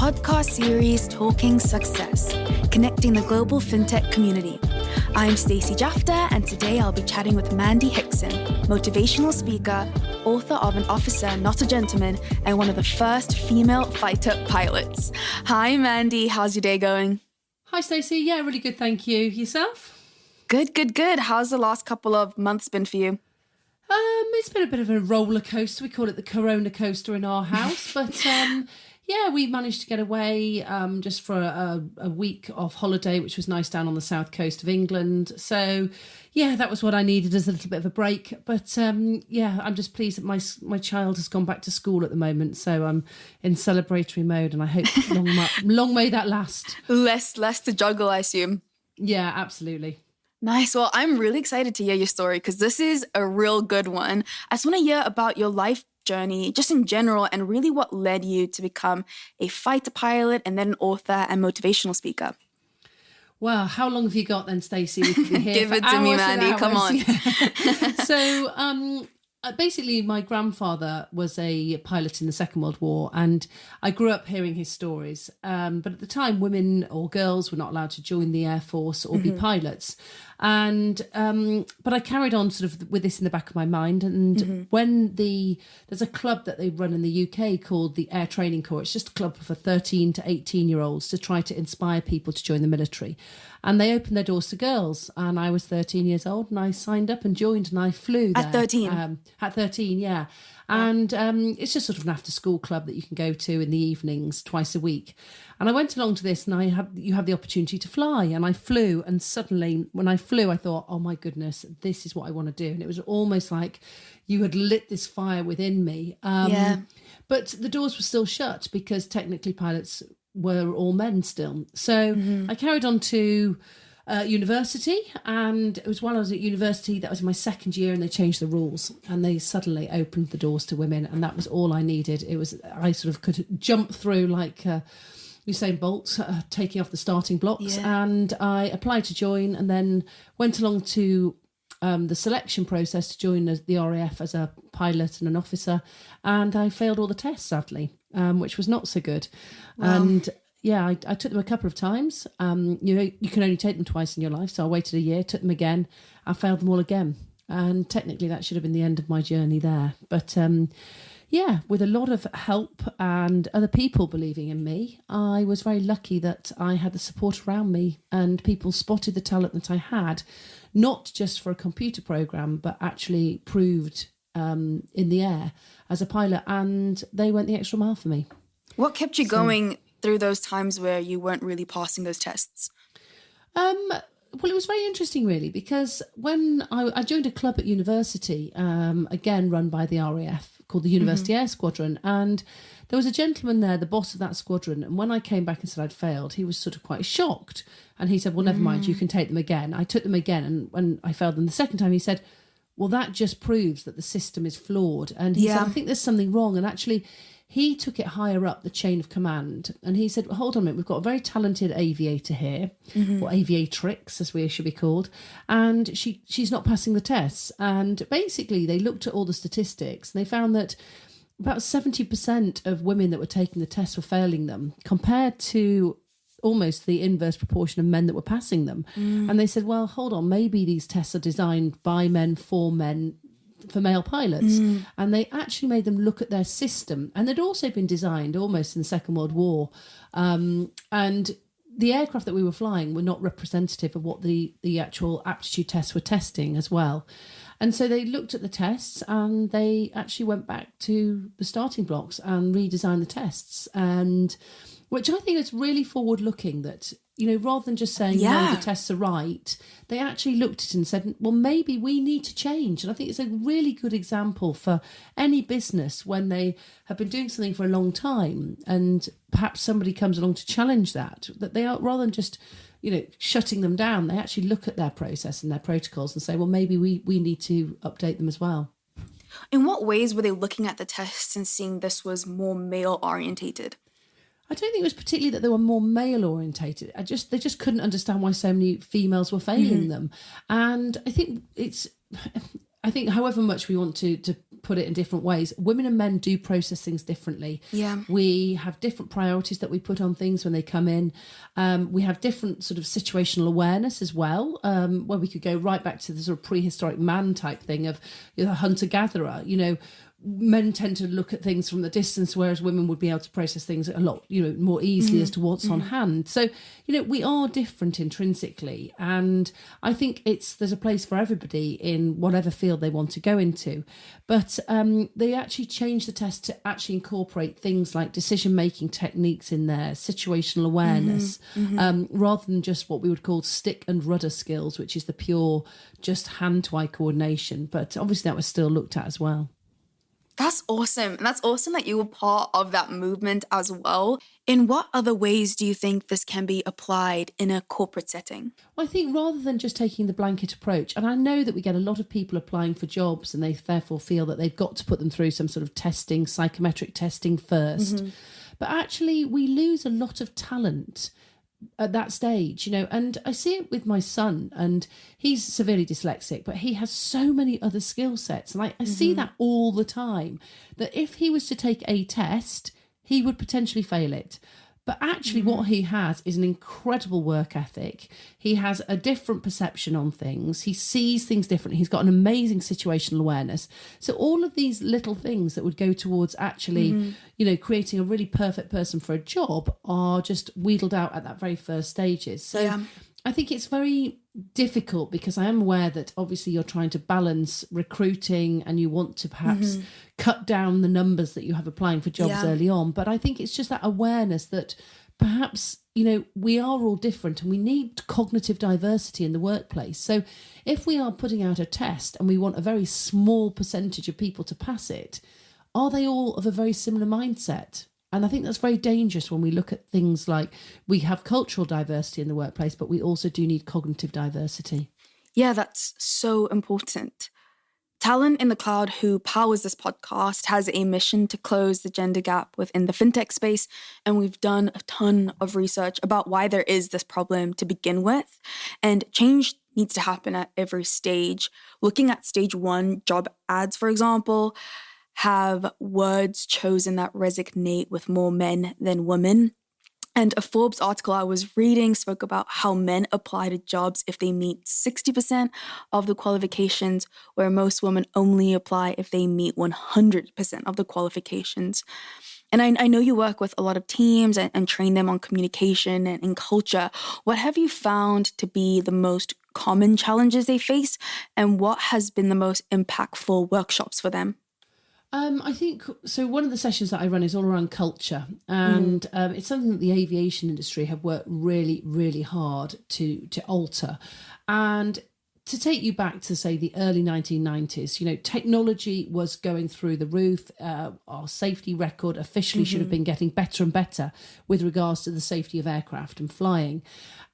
podcast series Talking Success, connecting the global fintech community. I'm Stacey Jafta, and today I'll be chatting with Mandy Hickson, motivational speaker, author of An Officer, Not a Gentleman, and one of the first female fighter pilots. Hi, Mandy. How's your day going? Hi, Stacey. Yeah, really good, thank you. Yourself? Good. How's the last couple of months been for you? It's been a bit of a roller coaster. We call it the Corona coaster in our house, but yeah, we managed to get away just for a week of holiday, which was nice down on the south coast of England. So yeah, that was what I needed as a little bit of a break. But yeah, I'm just pleased that my child has gone back to school at the moment, so I'm in celebratory mode, and I hope long may that last. Less to juggle, I assume. Yeah, absolutely. Nice. Well, I'm really excited to hear your story because this is a real good one. I just want to hear about your life journey, just in general, and really what led you to become a fighter pilot and then an author and motivational speaker. Well, how long have you got then, Stacey? We could be here Give for it to me, hours Mandy. and Come on. Yeah. So basically, my grandfather was a pilot in the Second World War, and I grew up hearing his stories. But at the time, women or girls were not allowed to join the Air Force or be pilots. And but I carried on sort of with this in the back of my mind. And when there's a club that they run in the UK called the Air Training Corps. It's just a club for 13 to 18-year-olds to try to inspire people to join the military. And they opened their doors to girls. And I was 13 years old, and I signed up and joined, and I flew there. At 13? At 13, yeah. And it's just sort of an after-school club that you can go to in the evenings twice a week. And I went along to this, and you have the opportunity to fly. And I flew, and suddenly when I flew, I thought, oh my goodness, this is what I want to do. And it was almost like you had lit this fire within me. But the doors were still shut because technically pilots were all men still. So I carried on to university, and it was while I was at university, that was my second year, and they changed the rules and they suddenly opened the doors to women, and that was all I needed. I sort of could jump through like Usain Bolt, taking off the starting blocks. And I applied to join, and then went along to the selection process to join the RAF as a pilot and an officer, and I failed all the tests, sadly, which was not so good. Wow. And yeah, I took them a couple of times. You can only take them twice in your life, so I waited a year, took them again, I failed them all again, and technically that should have been the end of my journey there. But yeah, with a lot of help and other people believing in me, I was very lucky that I had the support around me, and people spotted the talent that I had, not just for a computer program, but actually proved in the air as a pilot, and they went the extra mile for me. What kept you going through those times where you weren't really passing those tests? Well, it was very interesting, really, because when I joined a club at university, again run by the RAF, called the University Air Squadron, and there was a gentleman there, the boss of that squadron, and when I came back and said I'd failed, he was sort of quite shocked, and he said, well, never mind, you can take them again. I took them again, and when I failed them the second time, he said, well, that just proves that the system is flawed. And he said, I think there's something wrong. And actually, he took it higher up the chain of command, and he said, well, hold on a minute, we've got a very talented aviator here, or aviatrix as we should be called, and she's not passing the tests. And basically they looked at all the statistics, and they found that about 70% of women that were taking the tests were failing them, compared to almost the inverse proportion of men that were passing them. And they said, well, hold on, maybe these tests are designed by men for male pilots. And they actually made them look at their system, and they'd also been designed almost in the Second World War, and the aircraft that we were flying were not representative of what the actual aptitude tests were testing as well. And so they looked at the tests, and they actually went back to the starting blocks and redesigned the tests, and which I think is really forward looking, that, you know, rather than just saying, no, the tests are right, they actually looked at it and said, well, maybe we need to change. And I think it's a really good example for any business when they have been doing something for a long time, and perhaps somebody comes along to challenge that they are, rather than just, you know, shutting them down, they actually look at their process and their protocols and say, well, maybe we need to update them as well. In what ways were they looking at the tests and seeing this was more male orientated? I don't think it was particularly that they were more male orientated. They just couldn't understand why so many females were failing them. And I think however much we want to put it in different ways, women and men do process things differently. Yeah. We have different priorities that we put on things when they come in. We have different sort of situational awareness as well, where we could go right back to the sort of prehistoric man type thing of the hunter-gatherer. Men tend to look at things from the distance, whereas women would be able to process things a lot, more easily as to what's on hand. So, we are different intrinsically. And I think there's a place for everybody in whatever field they want to go into. But they actually changed the test to actually incorporate things like decision-making techniques in there, situational awareness, rather than just what we would call stick and rudder skills, which is the pure just hand-to-eye coordination. But obviously that was still looked at as well. That's awesome. And that's awesome that you were part of that movement as well. In what other ways do you think this can be applied in a corporate setting? Well, I think rather than just taking the blanket approach, and I know that we get a lot of people applying for jobs and they therefore feel that they've got to put them through some sort of testing, psychometric testing first. But actually we lose a lot of talent at that stage, and I see it with my son, and he's severely dyslexic, but he has so many other skill sets. And I see that all the time, that if he was to take a test, he would potentially fail it. But actually what he has is an incredible work ethic. He has a different perception on things. He sees things differently. He's got an amazing situational awareness. So all of these little things that would go towards actually, creating a really perfect person for a job are just wheedled out at that very first stages. So I think it's very difficult because I am aware that obviously you're trying to balance recruiting and you want to perhaps cut down the numbers that you have applying for jobs early on. But I think it's just that awareness that perhaps, we are all different and we need cognitive diversity in the workplace. So if we are putting out a test and we want a very small percentage of people to pass it, are they all of a very similar mindset? And I think that's very dangerous when we look at things like we have cultural diversity in the workplace, but we also do need cognitive diversity. Yeah, that's so important. Talent in the Cloud, who powers this podcast, has a mission to close the gender gap within the fintech space. And we've done a ton of research about why there is this problem to begin with. And change needs to happen at every stage. Looking at stage 1, job ads, for example, have words chosen that resonate with more men than women. And a Forbes article I was reading spoke about how men apply to jobs if they meet 60% of the qualifications, where most women only apply if they meet 100% of the qualifications. And I know you work with a lot of teams and train them on communication and culture. What have you found to be the most common challenges they face, and what has been the most impactful workshops for them? I think, so one of the sessions that I run is all around culture, and it's something that the aviation industry have worked really, really hard to alter. And to take you back to, say, the early 1990s, technology was going through the roof. Our safety record officially should have been getting better and better with regards to the safety of aircraft and flying.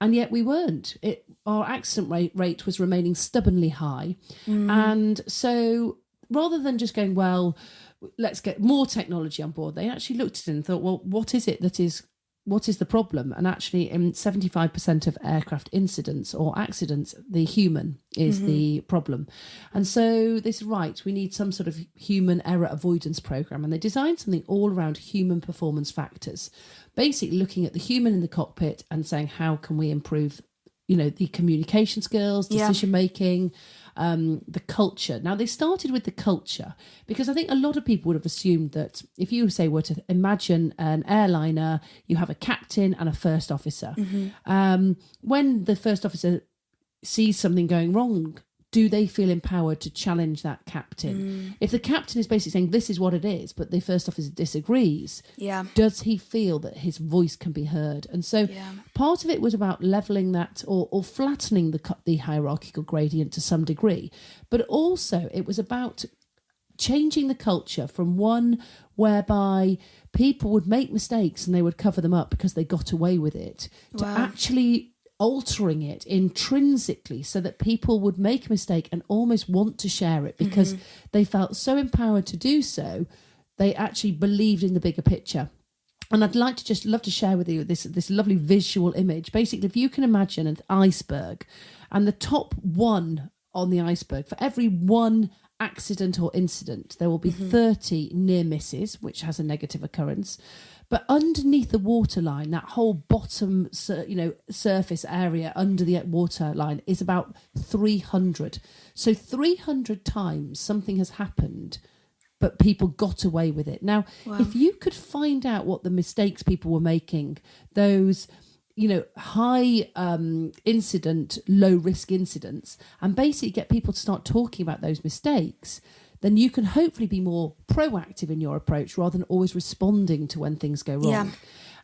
And yet we weren't. Our accident rate was remaining stubbornly high. And so rather than just going, well, let's get more technology on board, they actually looked at it and thought, well, what is the problem? And actually in 75% of aircraft incidents or accidents, the human is the problem. And so they said, right, we need some sort of human error avoidance program. And they designed something all around human performance factors, basically looking at the human in the cockpit and saying, how can we improve, the communication skills, decision making, the culture. Now, they started with the culture because I think a lot of people would have assumed that if you were to imagine an airliner, you have a captain and a first officer. When the first officer sees something going wrong, do they feel empowered to challenge that captain? If the captain is basically saying this is what it is, but the first officer disagrees, does he feel that his voice can be heard? And so part of it was about leveling that or flattening the hierarchical gradient to some degree, but also it was about changing the culture from one whereby people would make mistakes and they would cover them up because they got away with it, to actually altering it intrinsically so that people would make a mistake and almost want to share it because they felt so empowered to do so. They actually believed in the bigger picture. And I'd love to share with you this lovely visual image. Basically, if you can imagine an iceberg and the top one on the iceberg, for every one accident or incident, there will be 30 near misses, which has a negative occurrence. But underneath the waterline, that whole bottom, surface area under the waterline is about 300. So 300 times something has happened, but people got away with it. Now, if you could find out what the mistakes people were making, those high incident, low risk incidents, and basically get people to start talking about those mistakes, then you can hopefully be more proactive in your approach rather than always responding to when things go wrong. Yeah.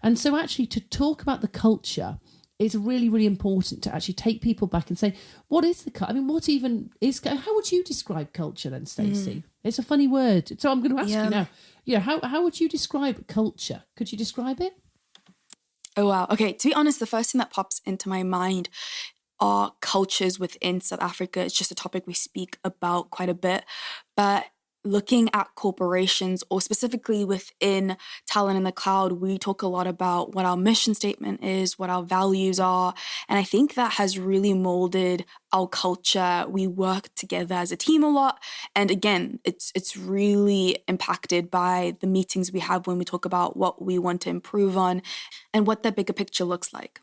And so actually to talk about the culture is really, really important, to actually take people back and say, what is the culture? I mean, what even is, how would you describe culture then, Stacey? It's a funny word. So I'm going to ask you now, how would you describe culture? Could you describe it? Oh, wow. Okay, to be honest, the first thing that pops into my mind are cultures within South Africa. It's just a topic we speak about quite a bit. But looking at corporations, or specifically within Talent in the Cloud, we talk a lot about what our mission statement is, what our values are. And I think that has really molded our culture. We work together as a team a lot. And again, it's really impacted by the meetings we have when we talk about what we want to improve on and what the bigger picture looks like.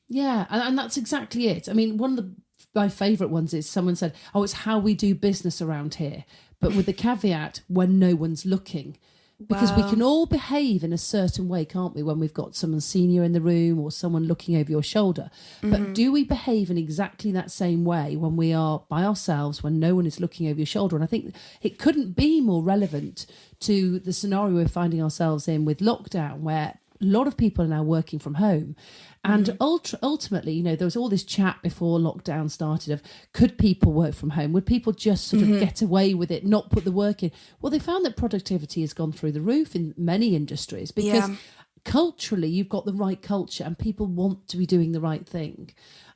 Yeah, and that's exactly it. I mean, one of my favourite ones is someone said, it's how we do business around here, but with the caveat, when no one's looking. Because we can all behave in a certain way, can't we, when we've got someone senior in the room or someone looking over your shoulder. But do we behave in exactly that same way when we are by ourselves, when no one is looking over your shoulder? And I think it couldn't be more relevant to the scenario we're finding ourselves in with lockdown, where a lot of people are now working from home. And ultimately, there was all this chat before lockdown started of, could people work from home? Would people just sort of get away with it, not put the work in? Well, they found that productivity has gone through the roof in many industries because culturally you've got the right culture and people want to be doing the right thing.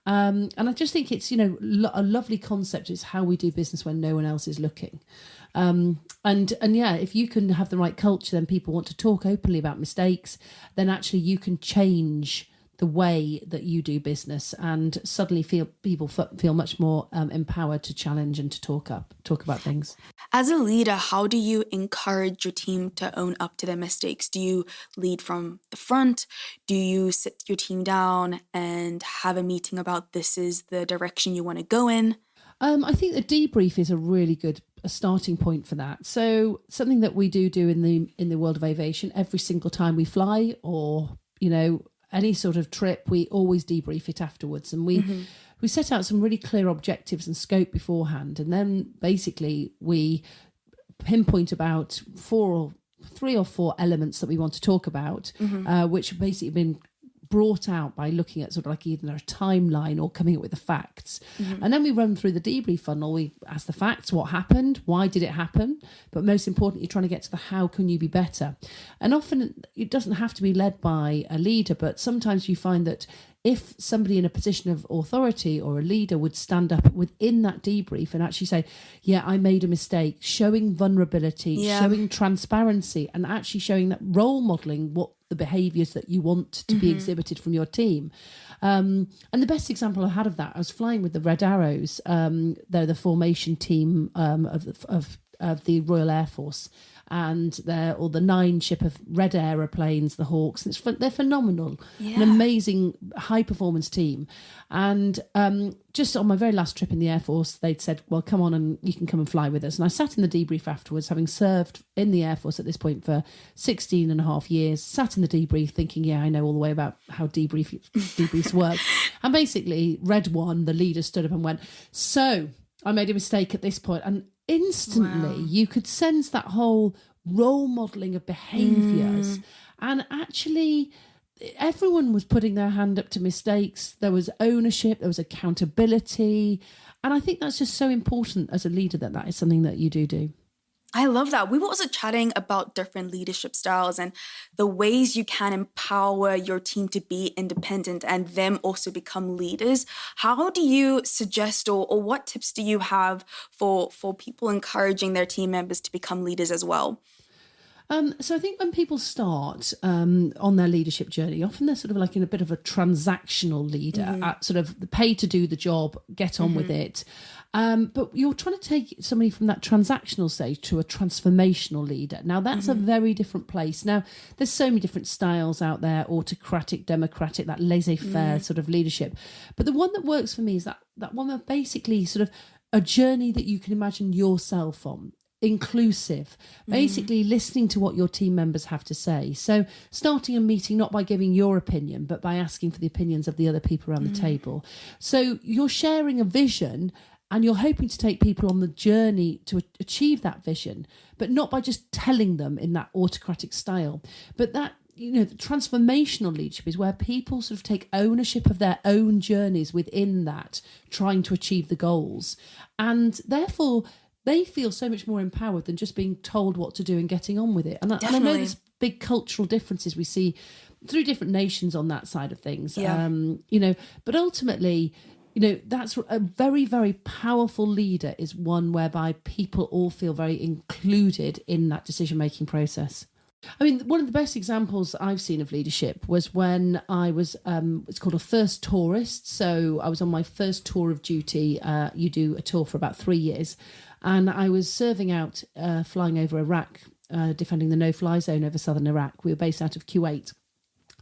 And I just think it's, a lovely concept. It's how we do business when no one else is looking. And if you can have the right culture, then people want to talk openly about mistakes, then actually you can change the way that you do business and suddenly people feel much more empowered to challenge and to talk about things. As a leader, how do you encourage your team to own up to their mistakes? Do you lead from the front? Do you sit your team down and have a meeting about this is the direction you want to go in? I think the debrief is a really good starting point for that. So something that we do in the world of aviation, every single time we fly or, any sort of trip, we always debrief it afterwards. And we set out some really clear objectives and scope beforehand. And then basically we pinpoint about 3 or 4 elements that we want to talk about, which have basically been brought out by looking at sort of like either a timeline or coming up with the facts. And then we run through the debrief funnel. We ask the facts, what happened, why did it happen? But most importantly, trying to get to the how can you be better? And often it doesn't have to be led by a leader, but sometimes you find that if somebody in a position of authority or a leader would stand up within that debrief and actually say, I made a mistake, showing vulnerability, showing transparency, and actually showing that role modelling what the behaviours that you want to be exhibited from your team. And the best example I had of that, I was flying with the Red Arrows. They're the formation team of the Royal Air Force. And the 9 ship of Red aeroplanes, the Hawks. They're phenomenal, an amazing high performance team. And just on my very last trip in the Air Force, they'd said, well, come on and you can come and fly with us. And I sat in the debrief afterwards, having served in the Air Force at this point for 16 and a half years, sat in the debrief thinking, I know all the way about how debriefs work. And basically, Red 1, the leader, stood up and went, so I made a mistake at this point. And instantly you could sense that whole role modelling of behaviours. And actually everyone was putting their hand up to mistakes. There was ownership, there was accountability. And I think that's just so important as a leader that is something that you do. I love that. We were also chatting about different leadership styles and the ways you can empower your team to be independent and them also become leaders. How do you suggest or what tips do you have for people encouraging their team members to become leaders as well? So I think when people start on their leadership journey, often they're sort of like in a bit of a transactional leader, at sort of the pay to do the job, get on with it. But you're trying to take somebody from that transactional stage to a transformational leader. Now, that's a very different place. Now, there's so many different styles out there, autocratic, democratic, that laissez-faire sort of leadership. But the one that works for me is that one that basically sort of a journey that you can imagine yourself on. Inclusive, basically listening to what your team members have to say. So starting a meeting not by giving your opinion, but by asking for the opinions of the other people around the table. So you're sharing a vision and you're hoping to take people on the journey to achieve that vision, but not by just telling them in that autocratic style. But that, the transformational leadership is where people sort of take ownership of their own journeys within that, trying to achieve the goals. And therefore, they feel so much more empowered than just being told what to do and getting on with it. And I know there's big cultural differences we see through different nations on that side of things. Yeah. But ultimately, that's a very, very powerful leader is one whereby people all feel very included in that decision-making process. I mean, one of the best examples I've seen of leadership was when I was, it's called a first tourist. So I was on my first tour of duty. You do a tour for about 3 years. And I was serving out, flying over Iraq, defending the no-fly zone over southern Iraq. We were based out of Kuwait.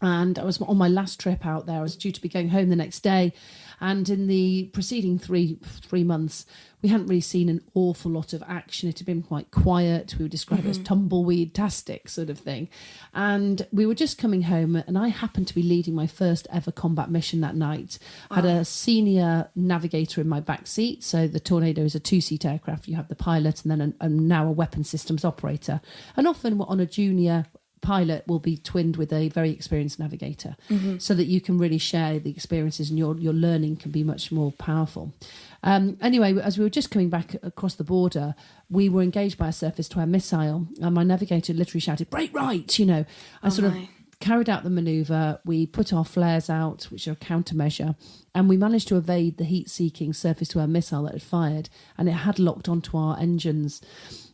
And I was on my last trip out there. I was due to be going home the next day. And in the preceding three months, we hadn't really seen an awful lot of action. It had been quite quiet. We would describe it as tumbleweed-tastic sort of thing. And we were just coming home, and I happened to be leading my first ever combat mission that night. I had a senior navigator in my back seat. So the Tornado is a 2-seat aircraft. You have the pilot and then now a weapons systems operator. And often on a junior pilot will be twinned with a very experienced navigator so that you can really share the experiences and your learning can be much more powerful. Anyway, as we were just coming back across the border, we were engaged by a surface-to-air missile and my navigator literally shouted, "Brake right!" I sort of carried out the manoeuvre. We put our flares out, which are a countermeasure, and we managed to evade the heat-seeking surface-to-air missile that had fired, and it had locked onto our engines.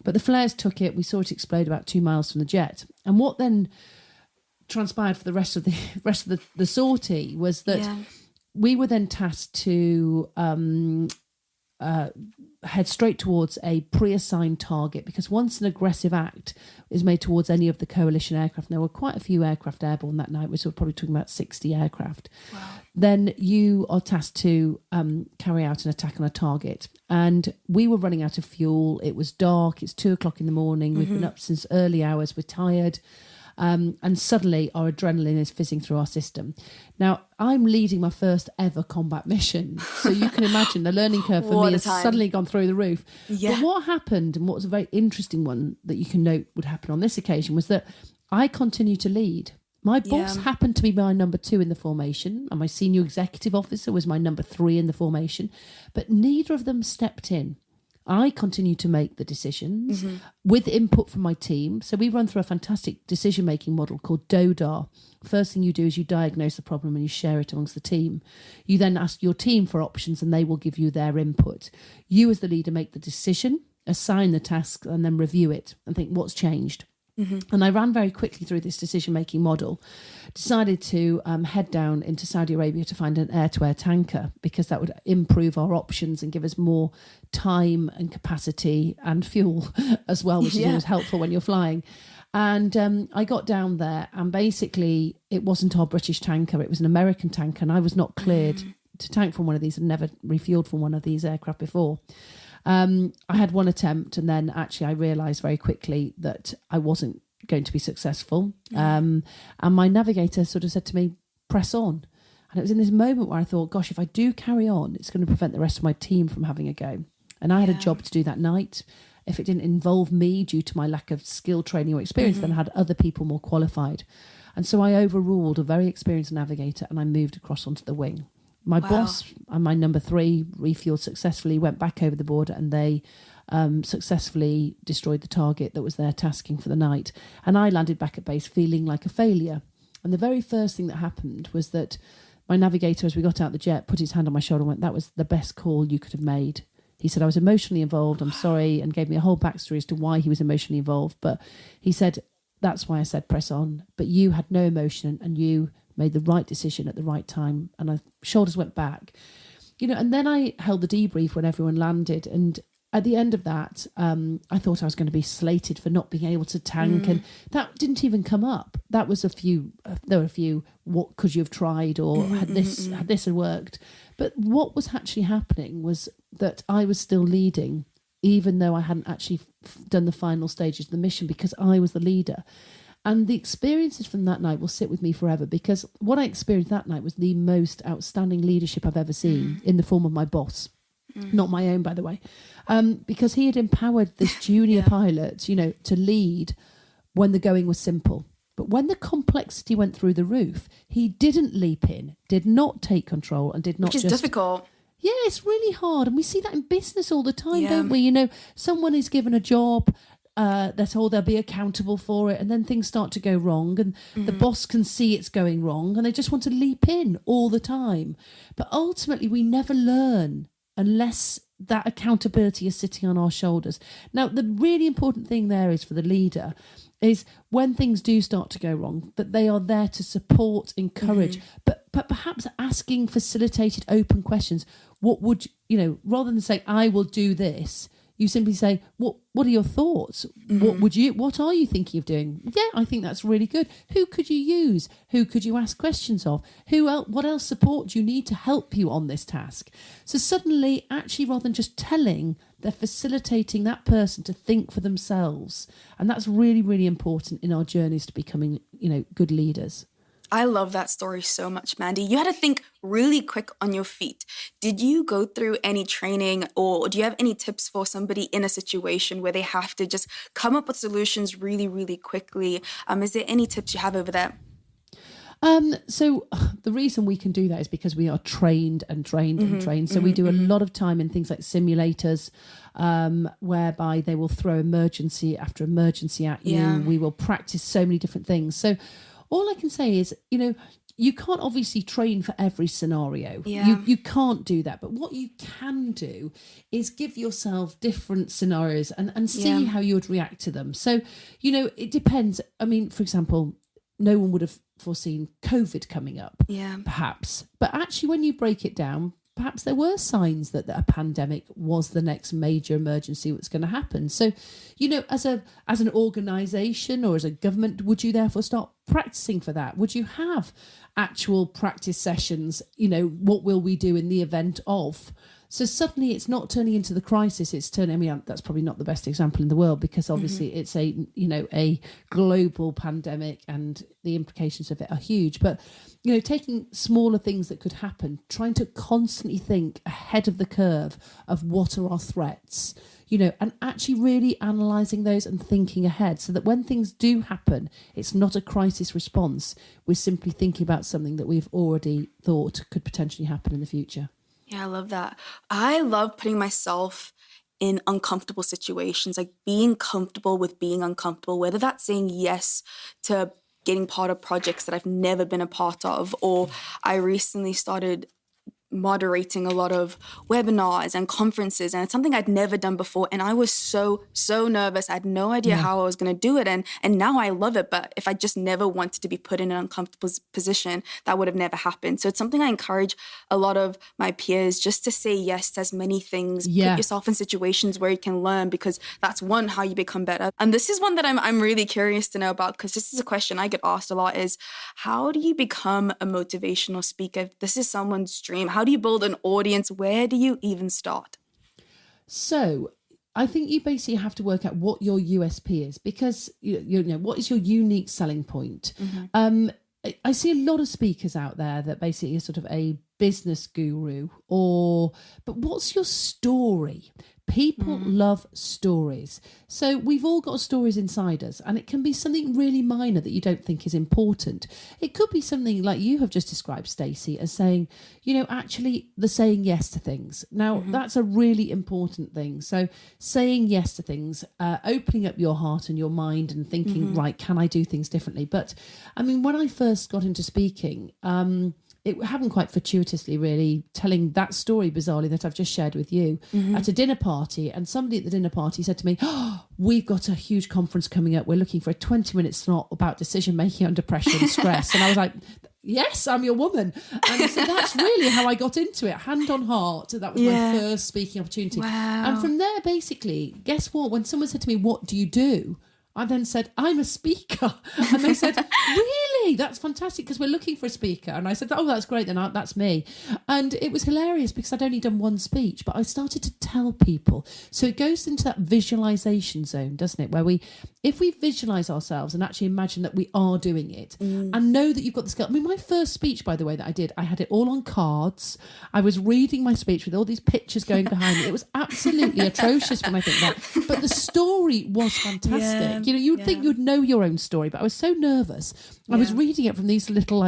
But the flares took it. We saw it explode about 2 miles from the jet. And what then transpired for the rest of the sortie was that we were then tasked to head straight towards a pre-assigned target, because once an aggressive act is made towards any of the coalition aircraft, and there were quite a few aircraft airborne that night, we're probably talking about 60 aircraft, then you are tasked to carry out an attack on a target. And we were running out of fuel. It was dark. It's 2:00 in the morning. We've been up since early hours. We're tired. And suddenly our adrenaline is fizzing through our system. Now, I'm leading my first ever combat mission. So you can imagine the learning curve for me has suddenly gone through the roof. Yeah. But what happened, and what was a very interesting one that you can note would happen on this occasion, was that I continued to lead. My boss happened to be my number 2 in the formation, and my senior executive officer was my number 3 in the formation, but neither of them stepped in. I continue to make the decisions with input from my team. So we run through a fantastic decision-making model called DODAR. First thing you do is you diagnose the problem and you share it amongst the team. You then ask your team for options and they will give you their input. You as the leader make the decision, assign the task, and then review it and think what's changed. And I ran very quickly through this decision-making model, decided to head down into Saudi Arabia to find an air-to-air tanker, because that would improve our options and give us more time and capacity and fuel as well, which is always helpful when you're flying. And I got down there, and basically it wasn't our British tanker, it was an American tanker, and I was not cleared to tank from one of these. I'd never refueled from one of these aircraft before. I had one attempt, and then actually I realised very quickly that I wasn't going to be successful. And my navigator sort of said to me, "Press on." And it was in this moment where I thought, gosh, if I do carry on, it's going to prevent the rest of my team from having a go. And I had a job to do that night. If it didn't involve me due to my lack of skill, training or experience, then I had other people more qualified. And so I overruled a very experienced navigator and I moved across onto the wing. My boss and my number 3 refueled successfully, went back over the border, and they successfully destroyed the target that was their tasking for the night. And I landed back at base feeling like a failure. And the very first thing that happened was that my navigator, as we got out the jet, put his hand on my shoulder and went, "That was the best call you could have made." He said, "I was emotionally involved, I'm sorry," and gave me a whole backstory as to why he was emotionally involved. But he said, "That's why I said press on. But you had no emotion and you made the right decision at the right time." And my shoulders went back. and then I held the debrief when everyone landed, and at the end of that, I thought I was going to be slated for not being able to tank, and that didn't even come up. That was there were a few, what could you have tried, or had this worked? But what was actually happening was that I was still leading, even though I hadn't actually done the final stages of the mission, because I was the leader. And the experiences from that night will sit with me forever, because what I experienced that night was the most outstanding leadership I've ever seen in the form of my boss. Not my own, by the way, because he had empowered this junior pilot, to lead when the going was simple. But when the complexity went through the roof, he didn't leap in, did not take control, and did not Which is difficult. Yeah, it's really hard. And we see that in business all the time, don't we? Someone is given a job, they're told they'll be accountable for it, and then things start to go wrong, and the boss can see it's going wrong, and they just want to leap in all the time. But ultimately, we never learn unless that accountability is sitting on our shoulders. Now, the really important thing there is for the leader is when things do start to go wrong, that they are there to support, encourage, but perhaps asking facilitated open questions. What would, rather than saying, I will do this, you simply say, what are your thoughts? What are you thinking of doing? Yeah, I think that's really good. Who could you use? Who could you ask questions of? What else support do you need to help you on this task? So suddenly, actually, rather than just telling, they're facilitating that person to think for themselves. And that's really, really important in our journeys to becoming, good leaders. I love that story so much, Mandy. You had to think really quick on your feet. Did you go through any training, or do you have any tips for somebody in a situation where they have to just come up with solutions really, really quickly? Is there any tips you have over there? So the reason we can do that is because we are trained. So we do a lot of time in things like simulators, whereby they will throw emergency after emergency at you. Yeah. We will practice so many different things. So all I can say is, you can't obviously train for every scenario. Yeah. You can't do that. But what you can do is give yourself different scenarios and see how you would react to them. So, it depends. I mean, for example, no one would have foreseen COVID coming up, perhaps. But actually, when you break it down, perhaps there were signs that a pandemic was the next major emergency that's going to happen. So, as an organisation or as a government, would you therefore start practicing for that? Would you have actual practice sessions? What will we do in the event of? So suddenly it's not turning into the crisis, it's turning, that's probably not the best example in the world, because obviously it's a global pandemic and the implications of it are huge. But, taking smaller things that could happen, trying to constantly think ahead of the curve of what are our threats, and actually really analysing those and thinking ahead, so that when things do happen, it's not a crisis response. We're simply thinking about something that we've already thought could potentially happen in the future. Yeah, I love that. I love putting myself in uncomfortable situations, like being comfortable with being uncomfortable, whether that's saying yes to getting part of projects that I've never been a part of, or I recently started moderating a lot of webinars and conferences, and it's something I'd never done before, and I was so nervous. I had no idea how I was going to do it, and now I love it. But if I just never wanted to be put in an uncomfortable position, that would have never happened. So it's something I encourage a lot of my peers, just to say yes to as many things. Put yourself in situations where you can learn, because that's one, how you become better. And this is one that I'm really curious to know about, because this is a question I get asked a lot, is how do you become a motivational speaker? If this is someone's dream, how do you build an audience? Where do you even start? So I think you basically have to work out what your USP is, because what is your unique selling point. I see a lot of speakers out there that basically are sort of a business guru, but what's your story? People love stories. So we've all got stories inside us, and it can be something really minor that you don't think is important. It could be something like you have just described, Stacey, as saying, actually the saying yes to things. Now, that's a really important thing. So saying yes to things, opening up your heart and your mind and thinking, right, can I do things differently? But when I first got into speaking, it happened quite fortuitously, really, telling that story, bizarrely, that I've just shared with you at a dinner party. And somebody at the dinner party said to me, we've got a huge conference coming up. We're looking for a 20-minute slot about decision-making under pressure and stress. And I was like, yes, I'm your woman. And so that's really how I got into it. Hand on heart. That was my first speaking opportunity. Wow. And from there, basically, guess what? When someone said to me, what do you do? I then said, I'm a speaker. And they said, really? That's fantastic, because we're looking for a speaker. And I said, oh, that's great, then that's me. And it was hilarious because I'd only done one speech, but I started to tell people. So it goes into that visualization zone, doesn't it? Where if we visualize ourselves and actually imagine that we are doing it and know that you've got the skill. I mean, my first speech, by the way, that I did, I had it all on cards. I was reading my speech with all these pictures going behind me. It was absolutely atrocious when I think that. But the story was fantastic. Yeah. You know, you would think you'd know your own story, but I was so nervous. I was reading it from these little,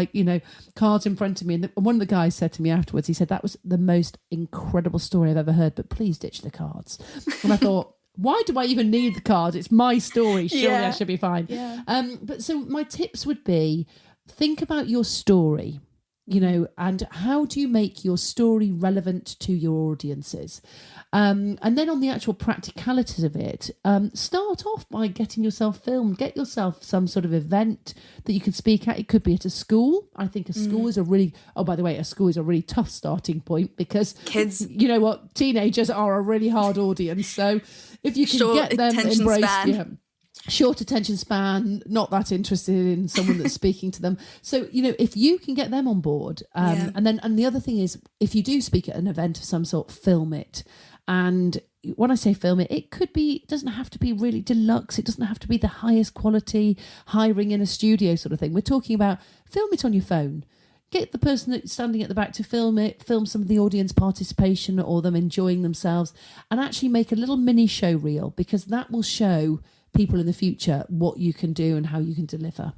cards in front of me. And one of the guys said to me afterwards, he said, that was the most incredible story I've ever heard, but please ditch the cards. And I thought, why do I even need the cards? It's my story. Surely I should be fine. Yeah. But so my tips would be, think about your story. And how do you make your story relevant to your audiences? And then on the actual practicalities of it, start off by getting yourself filmed. Get yourself some sort of event that you can speak at. It could be at a school. I think a school is a really tough starting point because kids, you know what, teenagers are a really hard audience. So if you can get them embraced, short attention span, not that interested in someone that's speaking to them. So, if you can get them on board, and the other thing is, if you do speak at an event of some sort, film it. And when I say film it, it doesn't have to be really deluxe. It doesn't have to be the highest quality, hiring in a studio sort of thing. We're talking about film it on your phone. Get the person that's standing at the back to film it, film some of the audience participation or them enjoying themselves, and actually make a little mini show reel, because that will show people in the future what you can do and how you can deliver.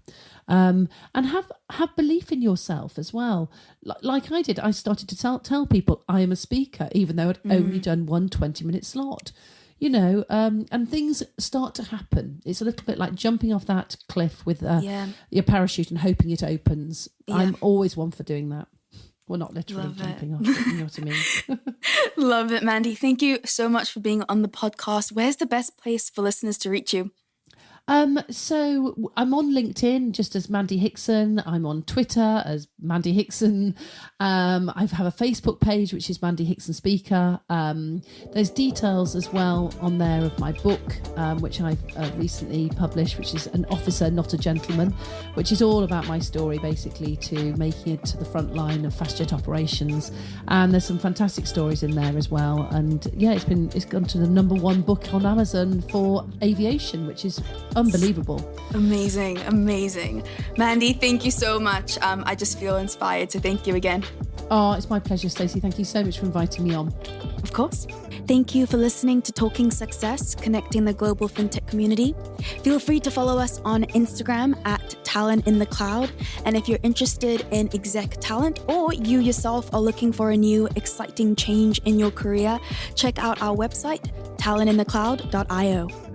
And have belief in yourself as well. Like I did, I started to tell people I am a speaker, even though I'd only done one 20-minute slot. And things start to happen. It's a little bit like jumping off that cliff with your parachute and hoping it opens. Yeah. I'm always one for doing that. Well, not literally jumping off, but you know what I mean. Love it, Mandy. Thank you so much for being on the podcast. Where's the best place for listeners to reach you? So I'm on LinkedIn just as Mandy Hickson. I'm on Twitter as Mandy Hickson. I have a Facebook page, which is Mandy Hickson Speaker. There's details as well on there of my book, which I've recently published, which is An Officer, Not a Gentleman, which is all about my story, basically, to making it to the front line of fast jet operations. And there's some fantastic stories in there as well. And it's gone to the #1 book on Amazon for aviation, which is unbelievable. Amazing. Mandy, thank you so much. I just feel inspired, so thank you again. Oh, it's my pleasure, Stacey. Thank you so much for inviting me on. Of course. Thank you for listening to Talking Success, connecting the global fintech community. Feel free to follow us on Instagram at Talent in the Cloud. And if you're interested in exec talent, or you yourself are looking for a new exciting change in your career, check out our website, talentinthecloud.io.